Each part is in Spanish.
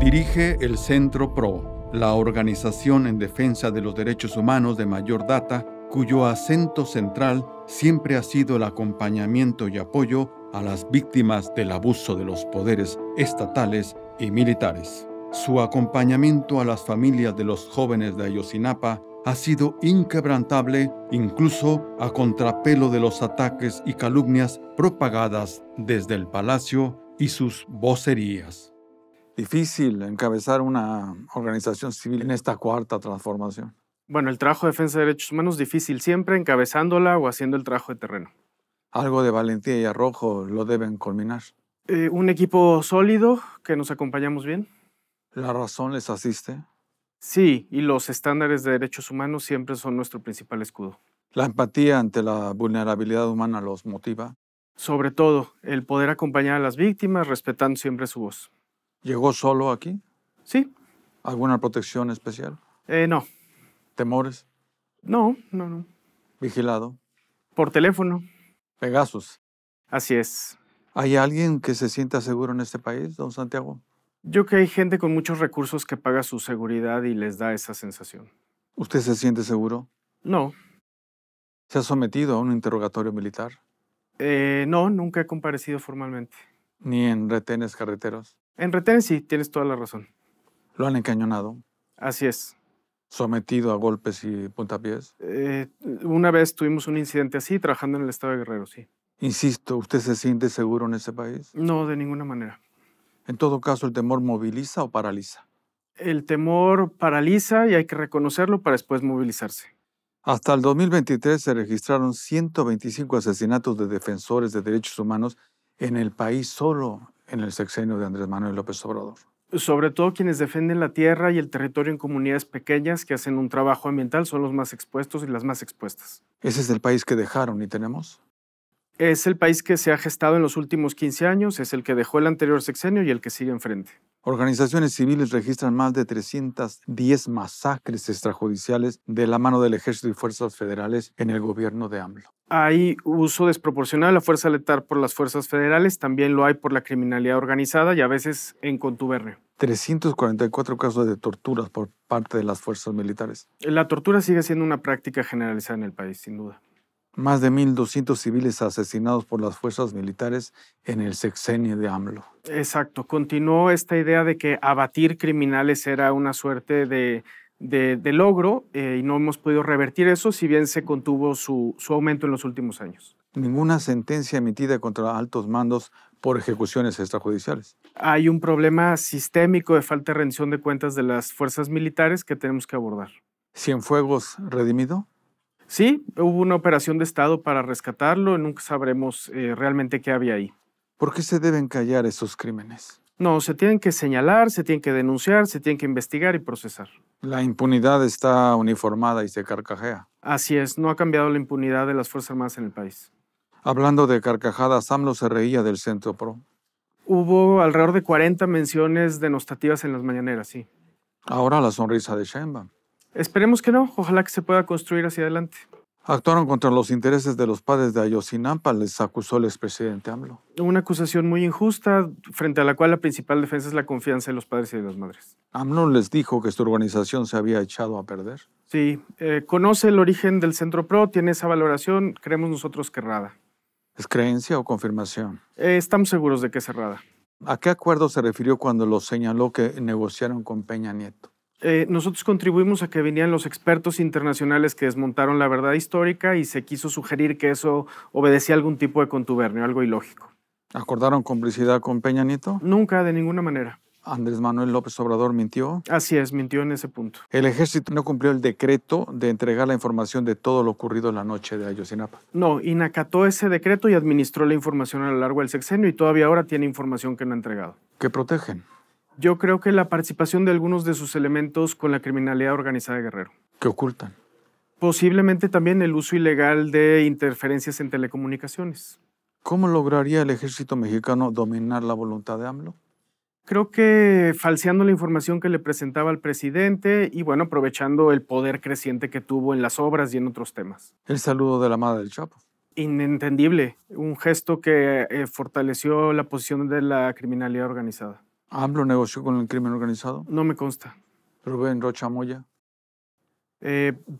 Dirige el Centro PRO, la organización en defensa de los derechos humanos de mayor data, cuyo acento central siempre ha sido el acompañamiento y apoyo a las víctimas del abuso de los poderes estatales y militares. Su acompañamiento a las familias de los jóvenes de Ayotzinapa ha sido inquebrantable, incluso a contrapelo de los ataques y calumnias propagadas desde el Palacio y sus vocerías. Difícil encabezar una organización civil en esta cuarta transformación. Bueno, el trabajo de defensa de derechos humanos es difícil, siempre encabezándola o haciendo el trabajo de terreno. Algo de valentía y arrojo lo deben culminar. Un equipo sólido, que nos acompañamos bien. ¿La razón les asiste? Sí, y los estándares de derechos humanos siempre son nuestro principal escudo. ¿La empatía ante la vulnerabilidad humana los motiva? Sobre todo, el poder acompañar a las víctimas respetando siempre su voz. ¿Llegó solo aquí? Sí. ¿Alguna protección especial? No. ¿Temores? No. ¿Vigilado? Por teléfono. ¿Pegasus? Así es. ¿Hay alguien que se sienta seguro en este país, don Santiago? Yo creo que hay gente con muchos recursos que paga su seguridad y les da esa sensación. ¿Usted se siente seguro? No. ¿Se ha sometido a un interrogatorio militar? No, nunca he comparecido formalmente. ¿Ni en retenes carreteros? En retenes sí, tienes toda la razón. ¿Lo han encañonado? Así es. ¿Sometido a golpes y puntapiés? Una vez tuvimos un incidente así trabajando en el estado de Guerrero, sí. Insisto, ¿usted se siente seguro en este país? No, de ninguna manera. En todo caso, ¿el temor moviliza o paraliza? El temor paraliza y hay que reconocerlo para después movilizarse. Hasta el 2023 se registraron 125 asesinatos de defensores de derechos humanos en el país solo en el sexenio de Andrés Manuel López Obrador. Sobre todo quienes defienden la tierra y el territorio en comunidades pequeñas que hacen un trabajo ambiental son los más expuestos y las más expuestas. ¿Ese es el país que dejaron y tenemos? Es el país que se ha gestado en los últimos 15 años, es el que dejó el anterior sexenio y el que sigue enfrente. Organizaciones civiles registran más de 310 masacres extrajudiciales de la mano del Ejército y Fuerzas Federales en el gobierno de AMLO. Hay uso desproporcionado de la fuerza letal por las fuerzas federales, también lo hay por la criminalidad organizada y a veces en contubernio. 344 casos de torturas por parte de las fuerzas militares. La tortura sigue siendo una práctica generalizada en el país, sin duda. Más de 1.200 civiles asesinados por las fuerzas militares en el sexenio de AMLO. Exacto. Continuó esta idea de que abatir criminales era una suerte de logro y no hemos podido revertir eso, si bien se contuvo su aumento en los últimos años. Ninguna sentencia emitida contra altos mandos por ejecuciones extrajudiciales. Hay un problema sistémico de falta de rendición de cuentas de las fuerzas militares que tenemos que abordar. ¿Cienfuegos redimido? Sí, hubo una operación de Estado para rescatarlo, nunca sabremos realmente qué había ahí. ¿Por qué se deben callar esos crímenes? No, se tienen que señalar, se tienen que denunciar, se tienen que investigar y procesar. La impunidad está uniformada y se carcajea. Así es, no ha cambiado la impunidad de las Fuerzas Armadas en el país. Hablando de carcajadas, AMLO se reía del Centro PRO. Hubo alrededor de 40 menciones denostativas en las mañaneras, sí. Ahora la sonrisa de Sheinbaum. Esperemos que no, ojalá que se pueda construir hacia adelante. Actuaron contra los intereses de los padres de Ayotzinapa, les acusó el expresidente AMLO. Una acusación muy injusta, frente a la cual la principal defensa es la confianza de los padres y de las madres. AMLO les dijo que su organización se había echado a perder. Sí, conoce el origen del Centro PRO, tiene esa valoración, creemos nosotros que errada. ¿Es creencia o confirmación? Estamos seguros de que es errada. ¿A qué acuerdo se refirió cuando lo señaló que negociaron con Peña Nieto? Nosotros contribuimos a que vinieran los expertos internacionales que desmontaron la verdad histórica y se quiso sugerir que eso obedecía a algún tipo de contubernio, algo ilógico. ¿Acordaron complicidad con Peña Nieto? Nunca, de ninguna manera. ¿Andrés Manuel López Obrador mintió? Así es, mintió en ese punto. El ejército no cumplió el decreto de entregar la información de todo lo ocurrido la noche de Ayotzinapa. No, inacató ese decreto y administró la información a lo largo del sexenio y todavía ahora tiene información que no ha entregado. ¿Qué protegen? Yo creo que la participación de algunos de sus elementos con la criminalidad organizada de Guerrero. ¿Qué ocultan? Posiblemente también el uso ilegal de interferencias en telecomunicaciones. ¿Cómo lograría el ejército mexicano dominar la voluntad de AMLO? Creo que falseando la información que le presentaba al presidente y, bueno, aprovechando el poder creciente que tuvo en las obras y en otros temas. El saludo de la madre del Chapo. Inentendible, un gesto que fortaleció la posición de la criminalidad organizada. ¿AMLO negoció con el crimen organizado? No me consta. ¿Rubén Rocha Moya?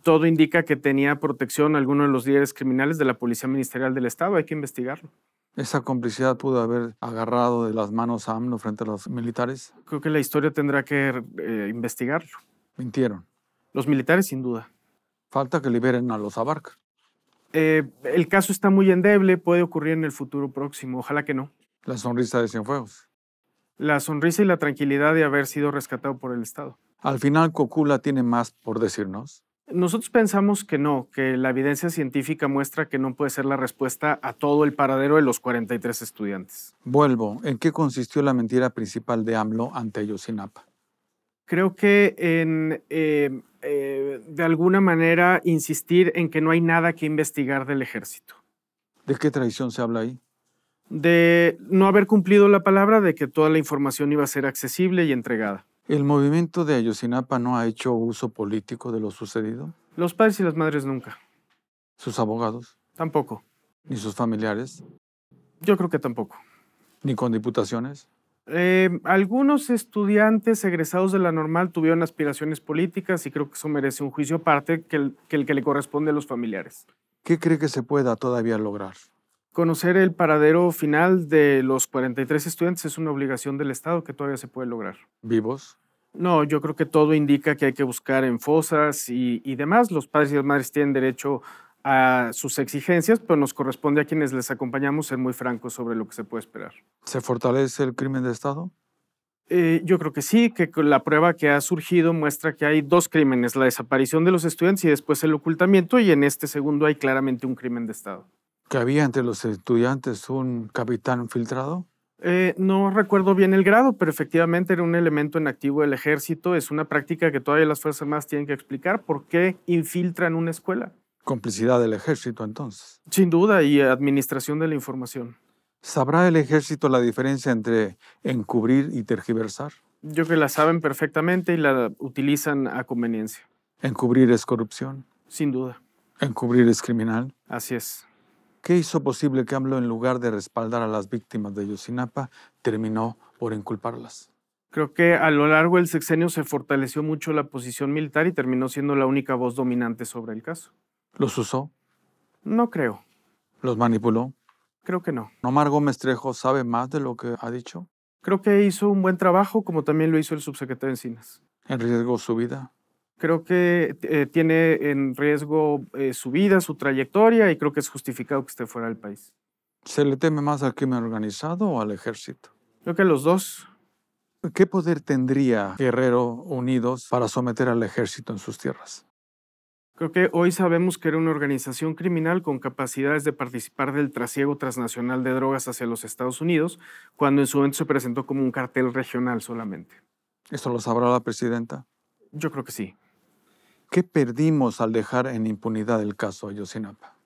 Todo indica que tenía protección alguno de los líderes criminales de la Policía Ministerial del Estado. Hay que investigarlo. ¿Esa complicidad pudo haber agarrado de las manos a AMLO frente a los militares? Creo que la historia tendrá que investigarlo. Mintieron. Los militares, sin duda. Falta que liberen a los Abarca. El caso está muy endeble, puede ocurrir en el futuro próximo. Ojalá que no. La sonrisa de Cienfuegos. La sonrisa y la tranquilidad de haber sido rescatado por el Estado. Al final, Cocula tiene más por decirnos. Nosotros pensamos que no, que la evidencia científica muestra que no puede ser la respuesta a todo el paradero de los 43 estudiantes. Vuelvo. ¿En qué consistió la mentira principal de AMLO ante Ayotzinapa? Creo que de alguna manera insistir en que no hay nada que investigar del ejército. ¿De qué traición se habla ahí? De no haber cumplido la palabra de que toda la información iba a ser accesible y entregada. ¿El movimiento de Ayotzinapa no ha hecho uso político de lo sucedido? Los padres y las madres nunca. ¿Sus abogados? Tampoco. ¿Ni sus familiares? Yo creo que tampoco. ¿Ni con diputaciones? Algunos estudiantes egresados de la normal tuvieron aspiraciones políticas y creo que eso merece un juicio aparte que el que le corresponde a los familiares. ¿Qué cree que se pueda todavía lograr? Conocer el paradero final de los 43 estudiantes es una obligación del Estado que todavía se puede lograr. ¿Vivos? No, yo creo que todo indica que hay que buscar en fosas y demás. Los padres y las madres tienen derecho a sus exigencias, pero nos corresponde a quienes les acompañamos ser muy francos sobre lo que se puede esperar. ¿Se fortalece el crimen de Estado? Yo creo que sí, que la prueba que ha surgido muestra que hay dos crímenes, la desaparición de los estudiantes y después el ocultamiento, y en este segundo hay claramente un crimen de Estado. ¿Que había entre los estudiantes un capitán infiltrado? No recuerdo bien el grado, pero efectivamente era un elemento en activo del ejército. Es una práctica que todavía las Fuerzas Armadas tienen que explicar. ¿Por qué infiltran una escuela? Complicidad del ejército, entonces. Sin duda, y administración de la información. ¿Sabrá el ejército la diferencia entre encubrir y tergiversar? Yo creo que la saben perfectamente y la utilizan a conveniencia. ¿Encubrir es corrupción? Sin duda. ¿Encubrir es criminal? Así es. ¿Qué hizo posible que AMLO, en lugar de respaldar a las víctimas de Ayotzinapa, terminó por inculparlas? Creo que a lo largo del sexenio se fortaleció mucho la posición militar y terminó siendo la única voz dominante sobre el caso. ¿Los usó? No creo. ¿Los manipuló? Creo que no. ¿Omar Gómez Trejo sabe más de lo que ha dicho? Creo que hizo un buen trabajo, como también lo hizo el subsecretario Encinas. ¿En riesgo su vida? Creo que tiene en riesgo su vida, su trayectoria, y creo que es justificado que esté fuera del país. ¿Se le teme más al crimen organizado o al ejército? Creo que los dos. ¿Qué poder tendría Guerrero Unidos para someter al ejército en sus tierras? Creo que hoy sabemos que era una organización criminal con capacidades de participar del trasiego transnacional de drogas hacia los Estados Unidos, cuando en su momento se presentó como un cartel regional solamente. ¿Esto lo sabrá la presidenta? Yo creo que sí. ¿Qué perdimos al dejar en impunidad el caso Ayotzinapa?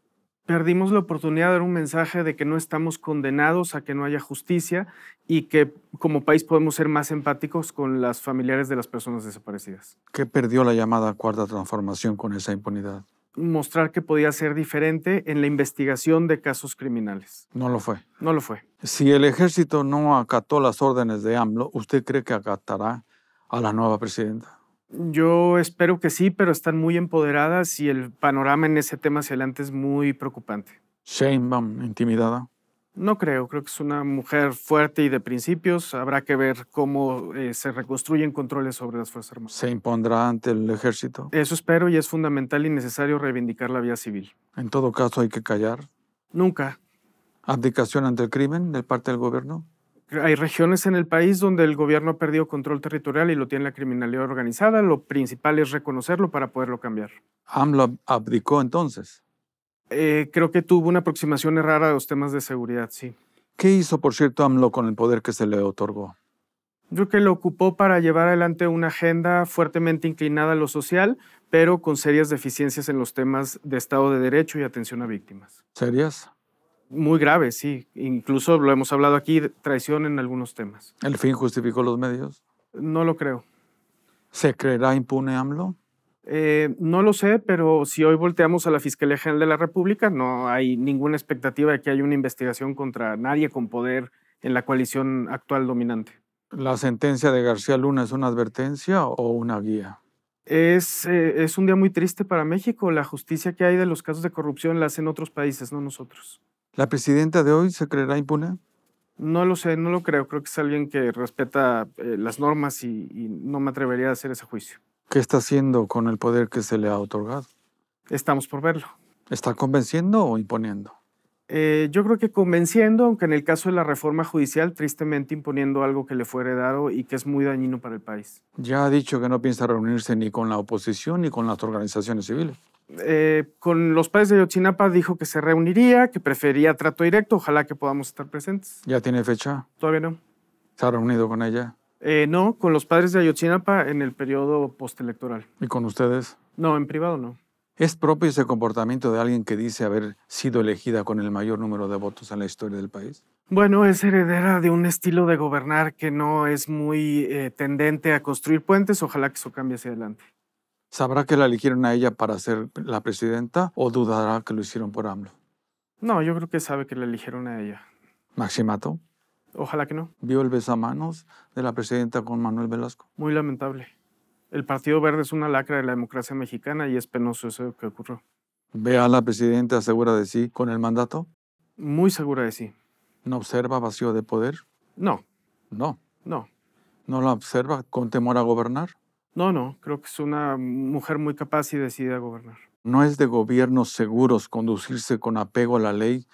Perdimos la oportunidad de dar un mensaje de que no estamos condenados a que no haya justicia y que como país podemos ser más empáticos con las familiares de las personas desaparecidas. ¿Qué perdió la llamada Cuarta Transformación con esa impunidad? Mostrar que podía ser diferente en la investigación de casos criminales. No lo fue. No lo fue. Si el ejército no acató las órdenes de AMLO, ¿usted cree que acatará a la nueva presidenta? Yo espero que sí, pero están muy empoderadas y el panorama en ese tema hacia adelante es muy preocupante. Sheinbaum, intimidada. No creo que es una mujer fuerte y de principios. Habrá que ver cómo se reconstruyen controles sobre las Fuerzas Armadas. ¿Se impondrá ante el ejército? Eso espero y es fundamental y necesario reivindicar la vía civil. En todo caso, hay que callar. Nunca. ¿Abdicación ante el crimen de parte del gobierno? Hay regiones en el país donde el gobierno ha perdido control territorial y lo tiene la criminalidad organizada. Lo principal es reconocerlo para poderlo cambiar. ¿AMLO abdicó entonces? Creo que tuvo una aproximación errada a los temas de seguridad, sí. ¿Qué hizo, por cierto, AMLO con el poder que se le otorgó? Yo creo que lo ocupó para llevar adelante una agenda fuertemente inclinada a lo social, pero con serias deficiencias en los temas de Estado de Derecho y atención a víctimas. ¿Serias? Muy graves, sí. Incluso lo hemos hablado aquí, traición en algunos temas. ¿El fin justificó los medios? No lo creo. ¿Se creerá impune AMLO? No lo sé, pero si hoy volteamos a la Fiscalía General de la República, no hay ninguna expectativa de que haya una investigación contra nadie con poder en la coalición actual dominante. ¿La sentencia de García Luna es una advertencia o una guía? Es un día muy triste para México. La justicia que hay de los casos de corrupción la hacen otros países, no nosotros. ¿La presidenta de hoy se creerá impune? No lo sé, no lo creo. Creo que es alguien que respeta las normas y no me atrevería a hacer ese juicio. ¿Qué está haciendo con el poder que se le ha otorgado? Estamos por verlo. ¿Está convenciendo o imponiendo? Yo creo que convenciendo, aunque en el caso de la reforma judicial, tristemente imponiendo algo que le fue heredado y que es muy dañino para el país. Ya ha dicho que no piensa reunirse ni con la oposición ni con las organizaciones civiles. Con los padres de Ayotzinapa dijo que se reuniría, que prefería trato directo. Ojalá que podamos estar presentes. ¿Ya tiene fecha? Todavía no. ¿Se ha reunido con ella? No, con los padres de Ayotzinapa en el periodo postelectoral. ¿Y con ustedes? No, en privado no. ¿Es propio ese comportamiento de alguien que dice haber sido elegida con el mayor número de votos en la historia del país? Bueno, es heredera de un estilo de gobernar que no es muy tendente a construir puentes. Ojalá que eso cambie hacia adelante. ¿Sabrá que la eligieron a ella para ser la presidenta o dudará que lo hicieron por AMLO? No, yo creo que sabe que la eligieron a ella. ¿Maximato? Ojalá que no. ¿Vio el besamanos de la presidenta con Manuel Velasco? Muy lamentable. El Partido Verde es una lacra de la democracia mexicana y es penoso eso que ocurrió. ¿Ve a la presidenta segura de sí con el mandato? Muy segura de sí. ¿No observa vacío de poder? No, No. no. ¿No la observa con temor a gobernar? No. Creo que es una mujer muy capaz y decidida a gobernar. ¿No es de gobiernos seguros conducirse con apego a la ley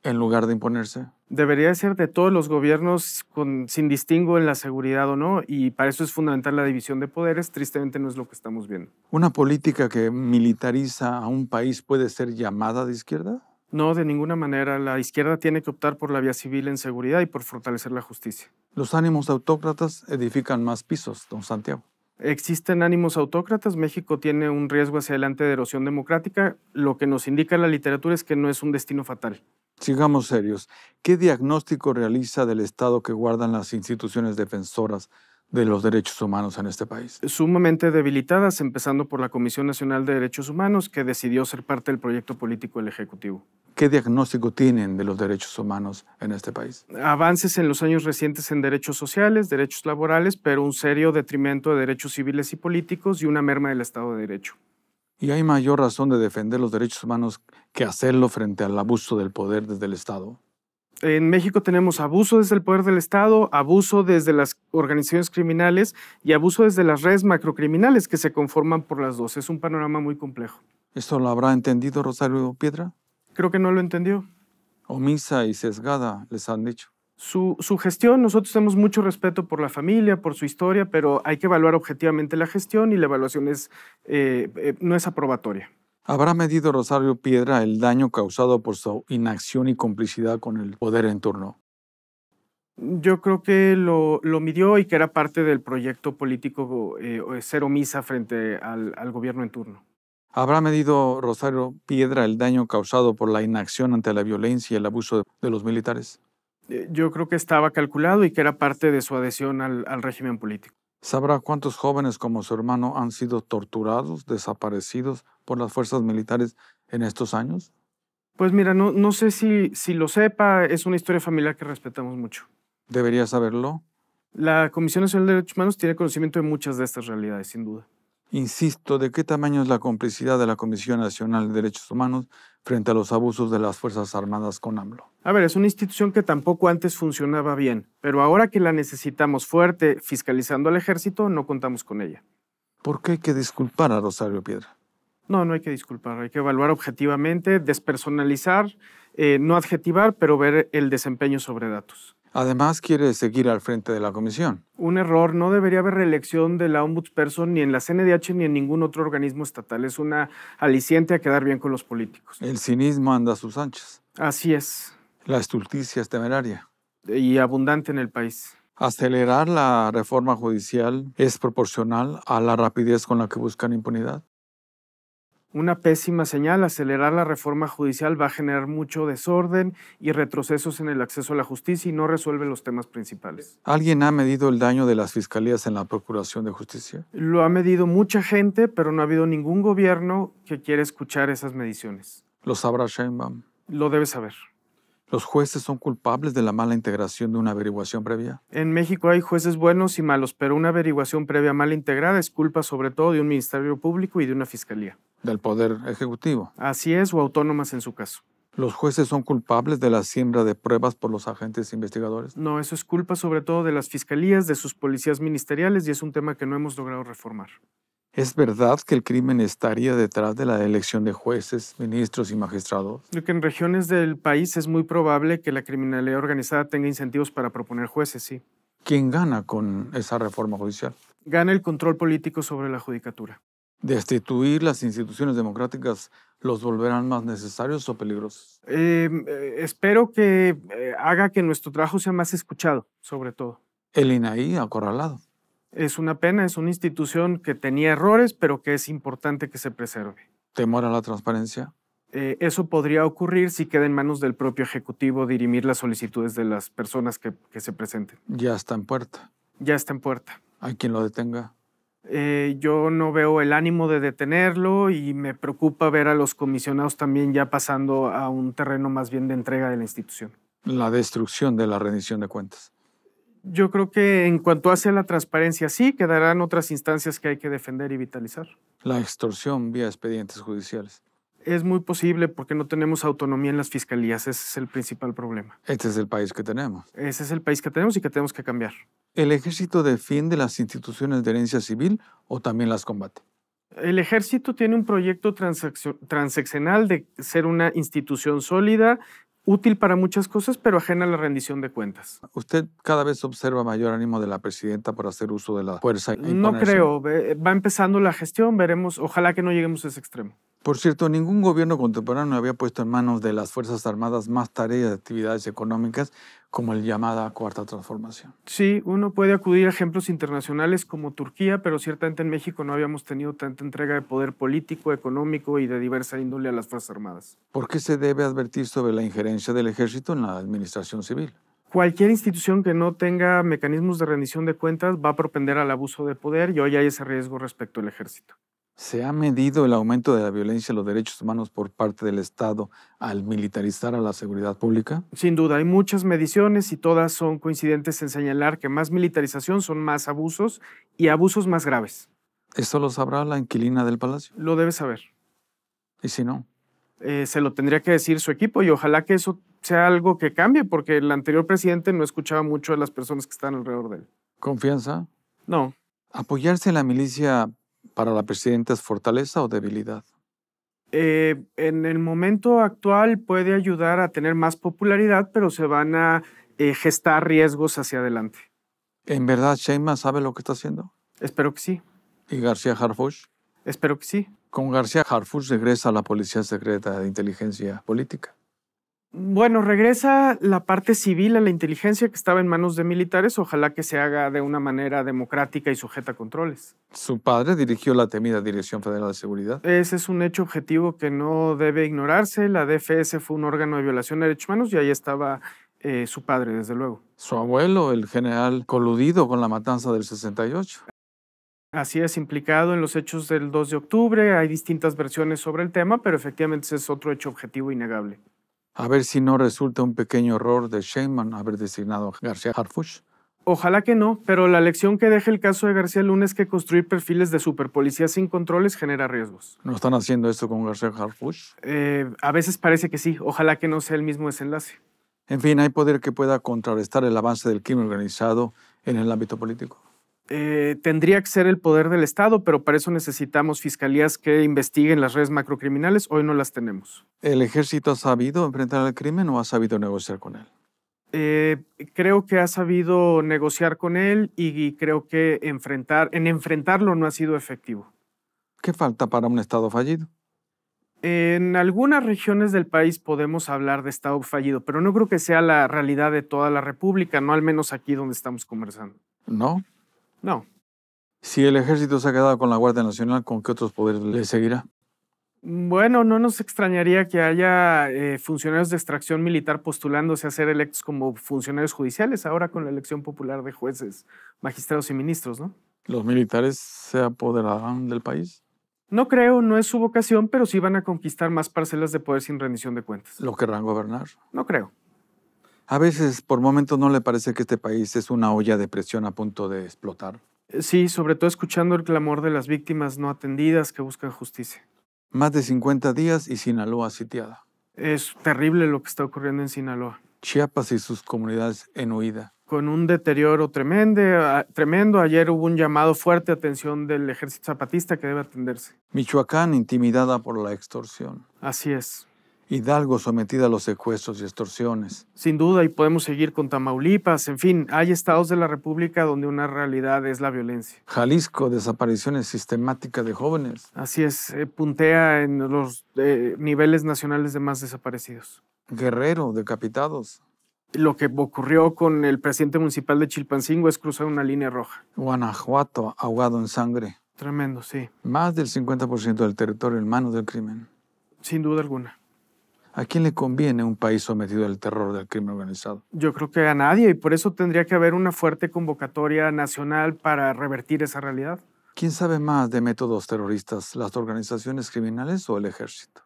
en lugar de imponerse? Debería ser de todos los gobiernos sin distingo en la seguridad o no, y para eso es fundamental la división de poderes. Tristemente no es lo que estamos viendo. ¿Una política que militariza a un país puede ser llamada de izquierda? No, de ninguna manera. La izquierda tiene que optar por la vía civil en seguridad y por fortalecer la justicia. Los ánimos autócratas edifican más pisos, don Santiago. Existen ánimos autócratas. México tiene un riesgo hacia adelante de erosión democrática. Lo que nos indica la literatura es que no es un destino fatal. Sigamos serios. ¿Qué diagnóstico realiza del estado que guardan las instituciones defensoras de los derechos humanos en este país? Sumamente debilitadas, empezando por la Comisión Nacional de Derechos Humanos, que decidió ser parte del proyecto político del Ejecutivo. ¿Qué diagnóstico tienen de los derechos humanos en este país? Avances en los años recientes en derechos sociales, derechos laborales, pero un serio detrimento de derechos civiles y políticos y una merma del Estado de Derecho. ¿Y hay mayor razón de defender los derechos humanos que hacerlo frente al abuso del poder desde el Estado? En México tenemos abuso desde el poder del Estado, abuso desde las organizaciones criminales y abuso desde las redes macrocriminales que se conforman por las dos. Es un panorama muy complejo. ¿Esto lo habrá entendido Rosario Piedra? Creo que no lo entendió. Omisa y sesgada, les han dicho. Su gestión, nosotros tenemos mucho respeto por la familia, por su historia, pero hay que evaluar objetivamente la gestión y la evaluación no es aprobatoria. ¿Habrá medido Rosario Piedra el daño causado por su inacción y complicidad con el poder en turno? Yo creo que lo midió y que era parte del proyecto político ser omisa frente al gobierno en turno. ¿Habrá medido Rosario Piedra el daño causado por la inacción ante la violencia y el abuso de los militares? Yo creo que estaba calculado y que era parte de su adhesión al régimen político. ¿Sabrá cuántos jóvenes como su hermano han sido torturados, desaparecidos por las fuerzas militares en estos años? Pues mira, no sé si lo sepa, es una historia familiar que respetamos mucho. ¿Debería saberlo? La Comisión Nacional de Derechos Humanos tiene conocimiento de muchas de estas realidades, sin duda. Insisto, ¿de qué tamaño es la complicidad de la Comisión Nacional de Derechos Humanos frente a los abusos de las Fuerzas Armadas con AMLO? A ver, es una institución que tampoco antes funcionaba bien, pero ahora que la necesitamos fuerte fiscalizando al ejército, no contamos con ella. ¿Por qué hay que disculpar a Rosario Piedra? No hay que disculpar, hay que evaluar objetivamente, despersonalizar, no adjetivar, pero ver el desempeño sobre datos. Además, quiere seguir al frente de la comisión. Un error, no debería haber reelección de la ombudsperson ni en la CNDH ni en ningún otro organismo estatal. Es una aliciente a quedar bien con los políticos. El cinismo anda a sus anchas. Así es. La estulticia es temeraria. Y abundante en el país. ¿Acelerar la reforma judicial es proporcional a la rapidez con la que buscan impunidad? Una pésima señal. Acelerar la reforma judicial va a generar mucho desorden y retrocesos en el acceso a la justicia y no resuelve los temas principales. ¿Alguien ha medido el daño de las fiscalías en la Procuración de Justicia? Lo ha medido mucha gente, pero no ha habido ningún gobierno que quiera escuchar esas mediciones. ¿Lo sabrá Sheinbaum? Lo debe saber. ¿Los jueces son culpables de la mala integración de una averiguación previa? En México hay jueces buenos y malos, pero una averiguación previa mal integrada es culpa sobre todo de un ministerio público y de una fiscalía. Del Poder Ejecutivo. Así es, o autónomas en su caso. ¿Los jueces son culpables de la siembra de pruebas por los agentes investigadores? No, eso es culpa sobre todo de las fiscalías, de sus policías ministeriales y es un tema que no hemos logrado reformar. ¿Es verdad que el crimen estaría detrás de la elección de jueces, ministros y magistrados? Creo que en regiones del país es muy probable que la criminalidad organizada tenga incentivos para proponer jueces, sí. ¿Quién gana con esa reforma judicial? Gana el control político sobre la judicatura. ¿Destituir las instituciones democráticas los volverán más necesarios o peligrosos? Espero que haga que nuestro trabajo sea más escuchado, sobre todo. El INAI acorralado. Es una pena, es una institución que tenía errores, pero que es importante que se preserve. ¿Temor a la transparencia? Eso podría ocurrir si queda en manos del propio Ejecutivo dirimir las solicitudes de las personas que se presenten. Ya está en puerta. Ya está en puerta. ¿Hay quien lo detenga? Yo no veo el ánimo de detenerlo y me preocupa ver a los comisionados también ya pasando a un terreno más bien de entrega de la institución. La destrucción de la rendición de cuentas. Yo creo que en cuanto hace la transparencia, sí, quedarán otras instancias que hay que defender y vitalizar. La extorsión vía expedientes judiciales. Es muy posible porque no tenemos autonomía en las fiscalías, ese es el principal problema. Este es el país que tenemos. Ese es el país que tenemos y que tenemos que cambiar. ¿El ejército defiende las instituciones de herencia civil o también las combate? El ejército tiene un proyecto transeccional de ser una institución sólida, útil para muchas cosas, pero ajena a la rendición de cuentas. ¿Usted cada vez observa mayor ánimo de la presidenta por hacer uso de la fuerza? No creo, va empezando la gestión, veremos, ojalá que no lleguemos a ese extremo. Por cierto, ningún gobierno contemporáneo había puesto en manos de las Fuerzas Armadas más tareas de actividades económicas como la llamada Cuarta Transformación. Sí, uno puede acudir a ejemplos internacionales como Turquía, pero ciertamente en México no habíamos tenido tanta entrega de poder político, económico y de diversa índole a las Fuerzas Armadas. ¿Por qué se debe advertir sobre la injerencia del ejército en la administración civil? Cualquier institución que no tenga mecanismos de rendición de cuentas va a propender al abuso de poder y hoy hay ese riesgo respecto al ejército. ¿Se ha medido el aumento de la violencia en los derechos humanos por parte del Estado al militarizar a la seguridad pública? Sin duda, hay muchas mediciones y todas son coincidentes en señalar que más militarización son más abusos y abusos más graves. ¿Eso lo sabrá la inquilina del palacio? Lo debe saber. ¿Y si no? Se lo tendría que decir su equipo y ojalá que eso sea algo que cambie, porque el anterior presidente no escuchaba mucho a las personas que están alrededor de él. ¿Confianza? No. ¿Apoyarse en la milicia para la presidenta es fortaleza o debilidad? En el momento actual puede ayudar a tener más popularidad, pero se van a gestar riesgos hacia adelante. ¿En verdad Sheinbaum sabe lo que está haciendo? Espero que sí. ¿Y García Harfuch? Espero que sí. Con García Harfuch regresa a la Policía Secreta de Inteligencia Política. Bueno, regresa la parte civil a la inteligencia que estaba en manos de militares. Ojalá que se haga de una manera democrática y sujeta a controles. Su padre dirigió la temida Dirección Federal de Seguridad. Ese es un hecho objetivo que no debe ignorarse. La DFS fue un órgano de violación de derechos humanos y ahí estaba su padre, desde luego. Su abuelo, el general coludido con la matanza del 68. Así es, implicado en los hechos del 2 de octubre. Hay distintas versiones sobre el tema, pero efectivamente ese es otro hecho objetivo innegable. A ver si no resulta un pequeño error de Sheinbaum haber designado a García Harfuch. Ojalá que no, pero la lección que deja el caso de García Luna es que construir perfiles de superpolicía sin controles genera riesgos. ¿No están haciendo esto con García Harfuch? A veces parece que sí, ojalá que no sea el mismo desenlace. En fin, ¿hay poder que pueda contrarrestar el avance del crimen organizado en el ámbito político? Tendría que ser el poder del Estado, pero para eso necesitamos fiscalías que investiguen las redes macrocriminales. Hoy no las tenemos. ¿El ejército ha sabido enfrentar el crimen o ha sabido negociar con él? Creo que ha sabido negociar con él y creo que enfrentarlo no ha sido efectivo. ¿Qué falta para un Estado fallido? En algunas regiones del país podemos hablar de Estado fallido, pero no creo que sea la realidad de toda la República, no al menos aquí donde estamos conversando. ¿No? No. Si el ejército se ha quedado con la Guardia Nacional, ¿con qué otros poderes le seguirá? Bueno, no nos extrañaría que haya funcionarios de extracción militar postulándose a ser electos como funcionarios judiciales, ahora con la elección popular de jueces, magistrados y ministros, ¿no? ¿Los militares se apoderarán del país? No creo, no es su vocación, pero sí van a conquistar más parcelas de poder sin rendición de cuentas. ¿Lo querrán gobernar? No creo. A veces, por momentos, ¿no le parece que este país es una olla de presión a punto de explotar? Sí, sobre todo escuchando el clamor de las víctimas no atendidas que buscan justicia. Más de 50 días y Sinaloa sitiada. Es terrible lo que está ocurriendo en Sinaloa, Chiapas y sus comunidades en huida. con un deterioro tremendo. Ayer hubo un llamado fuerte de atención del Ejército Zapatista que debe atenderse. Michoacán intimidada por la extorsión. Así es. Hidalgo sometida a los secuestros y extorsiones. Sin duda, y podemos seguir con Tamaulipas. En fin, hay estados de la República donde una realidad es la violencia. Jalisco, desapariciones sistemáticas de jóvenes. Así es, puntea en los niveles nacionales de más desaparecidos. Guerrero, decapitados. Lo que ocurrió con el presidente municipal de Chilpancingo es cruzar una línea roja. Guanajuato, ahogado en sangre. Tremendo, sí. Más del 50% del territorio en manos del crimen. Sin duda alguna. ¿A quién le conviene un país sometido al terror del crimen organizado? Yo creo que a nadie, y por eso tendría que haber una fuerte convocatoria nacional para revertir esa realidad. ¿Quién sabe más de métodos terroristas, las organizaciones criminales o el ejército?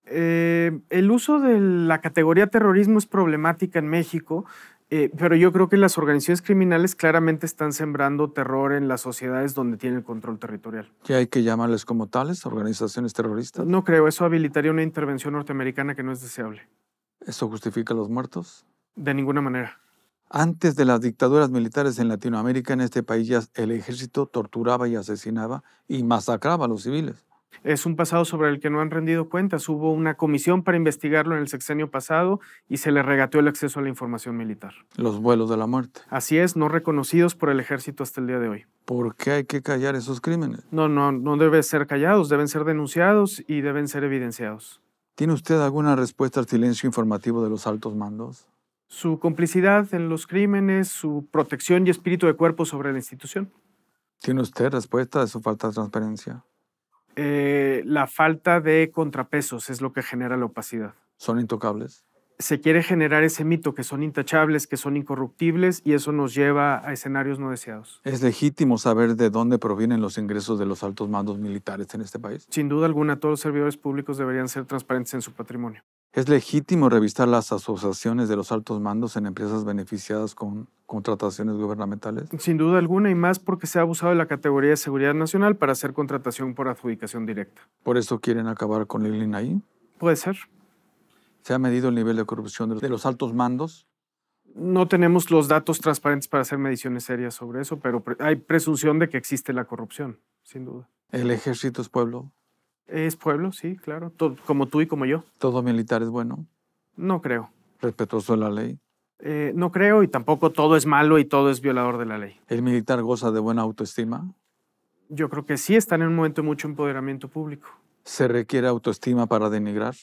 El uso de la categoría terrorismo es problemática en México, pero yo creo que las organizaciones criminales claramente están sembrando terror en las sociedades donde tienen el control territorial. ¿Ya hay que llamarles como tales, organizaciones terroristas? No creo, eso habilitaría una intervención norteamericana que no es deseable. ¿Eso justifica a los muertos? De ninguna manera. Antes de las dictaduras militares en Latinoamérica, en este país ya el ejército torturaba y asesinaba y masacraba a los civiles. Es un pasado sobre el que no han rendido cuentas. Hubo una comisión para investigarlo en el sexenio pasado y se le regateó el acceso a la información militar. Los vuelos de la muerte. Así es, no reconocidos por el ejército hasta el día de hoy. ¿Por qué hay que callar esos crímenes? No deben ser callados, deben ser denunciados y deben ser evidenciados. ¿Tiene usted alguna respuesta al silencio informativo de los altos mandos? Su complicidad en los crímenes, su protección y espíritu de cuerpo sobre la institución. ¿Tiene usted respuesta de su falta de transparencia? La falta de contrapesos es lo que genera la opacidad. ¿Son intocables? Se quiere generar ese mito que son intachables, que son incorruptibles, y eso nos lleva a escenarios no deseados. ¿Es legítimo saber de dónde provienen los ingresos de los altos mandos militares en este país? Sin duda alguna, todos los servidores públicos deberían ser transparentes en su patrimonio. ¿Es legítimo revisar las asociaciones de los altos mandos en empresas beneficiadas con contrataciones gubernamentales? Sin duda alguna, y más porque se ha abusado de la categoría de seguridad nacional para hacer contratación por adjudicación directa. ¿Por eso quieren acabar con el INAI? Puede ser. ¿Se ha medido el nivel de corrupción de los altos mandos? No tenemos los datos transparentes para hacer mediciones serias sobre eso, pero hay presunción de que existe la corrupción, sin duda. ¿El ejército es pueblo? Es pueblo, sí, claro, como tú y como yo. ¿Todo militar es bueno? No creo. ¿Respetuoso de la ley? No creo, y tampoco todo es malo y todo es violador de la ley. ¿El militar goza de buena autoestima? Yo creo que sí están en un momento de mucho empoderamiento público. ¿Se requiere autoestima para denigrar?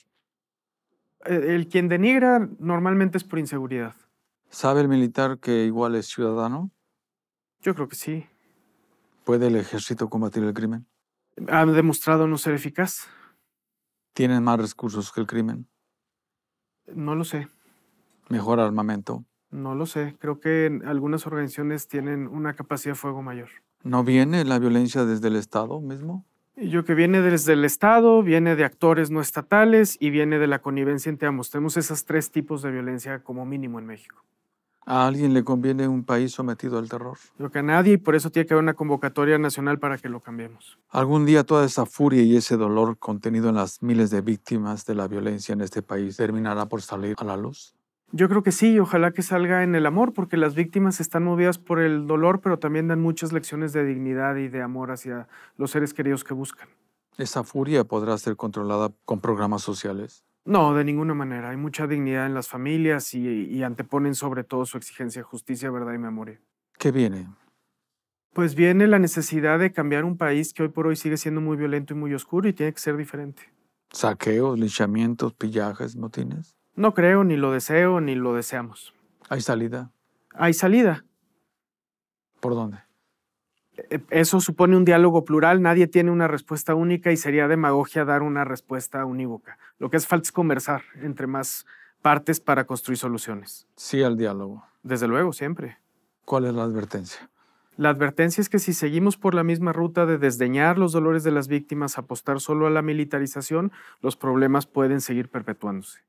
El quien denigra normalmente es por inseguridad. ¿Sabe el militar que igual es ciudadano? Yo creo que sí. ¿Puede el ejército combatir el crimen? Ha demostrado no ser eficaz. ¿Tienen más recursos que el crimen? No lo sé. ¿Mejor armamento? No lo sé. Creo que algunas organizaciones tienen una capacidad de fuego mayor. ¿No viene la violencia desde el Estado mismo? Y yo que viene desde el Estado, viene de actores no estatales y viene de la connivencia entre ambos. Tenemos esos tres tipos de violencia como mínimo en México. ¿A alguien le conviene un país sometido al terror? Yo que a nadie, y por eso tiene que haber una convocatoria nacional para que lo cambiemos. Algún día toda esa furia y ese dolor contenido en las miles de víctimas de la violencia en este país terminará por salir a la luz. Yo creo que sí, y ojalá que salga en el amor, porque las víctimas están movidas por el dolor, pero también dan muchas lecciones de dignidad y de amor hacia los seres queridos que buscan. ¿Esa furia podrá ser controlada con programas sociales? No, de ninguna manera. Hay mucha dignidad en las familias y anteponen sobre todo su exigencia de justicia, verdad y memoria. ¿Qué viene? Pues viene la necesidad de cambiar un país que hoy por hoy sigue siendo muy violento y muy oscuro y tiene que ser diferente. ¿Saqueos, linchamientos, pillajes, motines? No creo, ni lo deseo, ni lo deseamos. ¿Hay salida? Hay salida. ¿Por dónde? Eso supone un diálogo plural, nadie tiene una respuesta única y sería demagogia dar una respuesta unívoca. Lo que hace falta es conversar entre más partes para construir soluciones. Sí al diálogo. Desde luego, siempre. ¿Cuál es la advertencia? La advertencia es que si seguimos por la misma ruta de desdeñar los dolores de las víctimas, apostar solo a la militarización, los problemas pueden seguir perpetuándose.